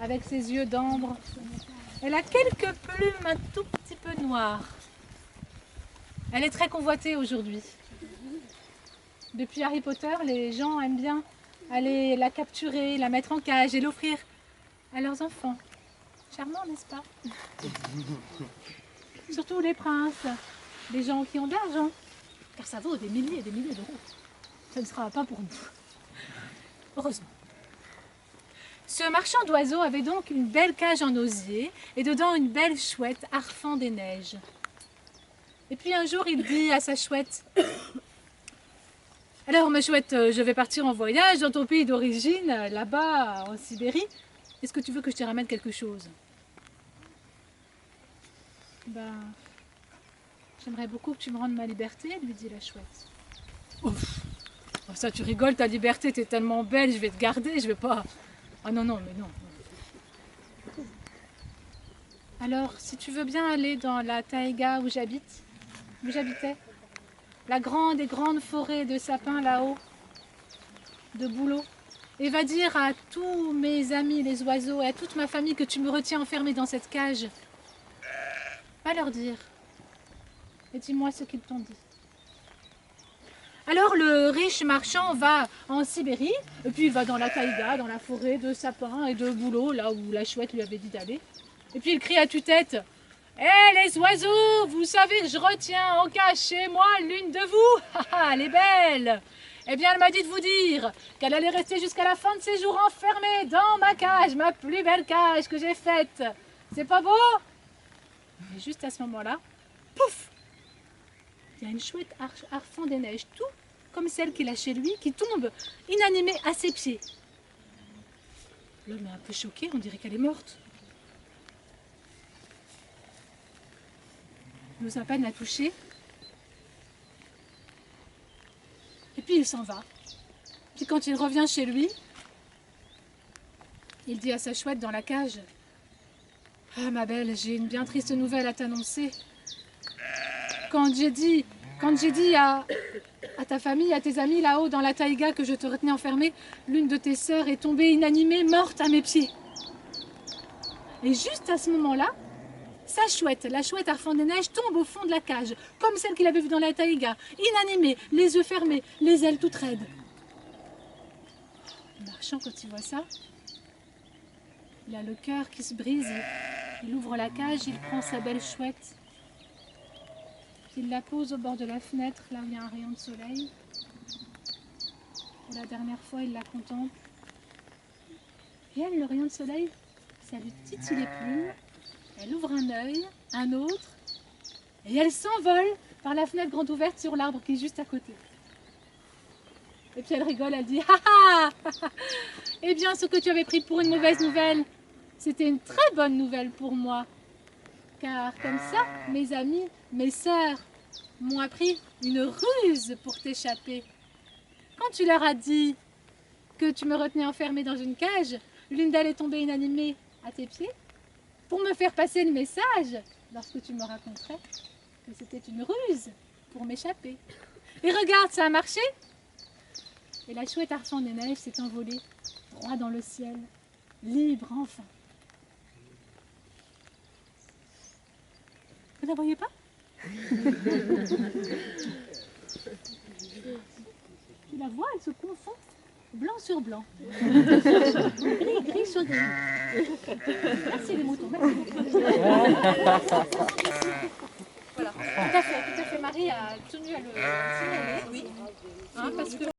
avec ses yeux d'ambre. Elle a quelques plumes un tout petit peu noires. Elle est très convoitée aujourd'hui. Depuis Harry Potter, les gens aiment bien aller la capturer, la mettre en cage et l'offrir à leurs enfants. Charmant, n'est-ce pas? Surtout les princes, les gens qui ont de l'argent, car ça vaut des milliers et des milliers d'euros. Ça ne sera pas pour nous. Heureusement. Ce marchand d'oiseaux avait donc une belle cage en osier et dedans une belle chouette harfant des neiges. Et puis un jour, il dit à sa chouette: « Alors, ma chouette, je vais partir en voyage dans ton pays d'origine, là-bas, en Sibérie. Est-ce que tu veux que je te ramène quelque chose ?» « Ben, j'aimerais beaucoup que tu me rendes ma liberté, » lui dit la chouette. « Ouf, oh, ça tu rigoles, ta liberté, t'es tellement belle, je vais te garder, je vais pas... » Ah non, non, mais non. Alors, si tu veux bien aller dans la taïga où j'habitais, la grande et grande forêt de sapins là-haut, de bouleaux, et va dire à tous mes amis les oiseaux et à toute ma famille que tu me retiens enfermée dans cette cage. Va leur dire. Et dis-moi ce qu'ils t'ont dit. Alors le riche marchand va en Sibérie, et puis il va dans la taïga, dans la forêt de sapins et de bouleaux, là où la chouette lui avait dit d'aller. Et puis il crie à tue-tête: « Hé les oiseaux, vous savez que je retiens en cage chez moi l'une de vous. Elle est belle. Eh bien elle m'a dit de vous dire qu'elle allait rester jusqu'à la fin de ses jours enfermée dans ma cage, ma plus belle cage que j'ai faite. C'est pas beau ?» Et juste à ce moment-là, pouf, il y a une chouette harfant des neiges, tout comme celle qu'il a chez lui, qui tombe inanimée à ses pieds. L'homme est un peu choqué, on dirait qu'elle est morte. Il n'ose à peine la toucher. Et puis il s'en va. Puis quand il revient chez lui, il dit à sa chouette dans la cage: « Ah ma belle, j'ai une bien triste nouvelle à t'annoncer. Quand j'ai dit à ta famille, à tes amis là-haut dans la taïga que je te retenais enfermée, l'une de tes sœurs est tombée inanimée, morte à mes pieds. » Et juste à ce moment-là, sa chouette, la chouette harfant des neiges, tombe au fond de la cage, comme celle qu'il avait vue dans la taïga, inanimée, les yeux fermés, les ailes toutes raides. Le marchand, quand il voit ça, il a le cœur qui se brise, il ouvre la cage, il prend sa belle chouette, il la pose au bord de la fenêtre, là où il y a un rayon de soleil. Pour la dernière fois, il la contemple. Et elle, le rayon de soleil, ça lui titille les plumes. Elle ouvre un œil, un autre, et elle s'envole par la fenêtre grande ouverte sur l'arbre qui est juste à côté. Et puis elle rigole, elle dit: « Ah ah, eh bien, ce que tu avais pris pour une mauvaise nouvelle, c'était une très bonne nouvelle pour moi. Car comme ça, mes amis, mes sœurs m'ont appris une ruse pour t'échapper. Quand tu leur as dit que tu me retenais enfermée dans une cage, l'une d'elles est tombée inanimée à tes pieds, pour me faire passer le message, lorsque tu me raconterais que c'était une ruse pour m'échapper. Et regarde, ça a marché. » Et la chouette harfant des neiges s'est envolée droit dans le ciel, libre enfin. Vous la voyez pas? Tu la vois, elle se confond blanc sur blanc. Gris, gris sur gris. Merci les moutons, merci beaucoup. Voilà, tout à fait, Marie a tenu à le signaler. Oui. Hein, parce que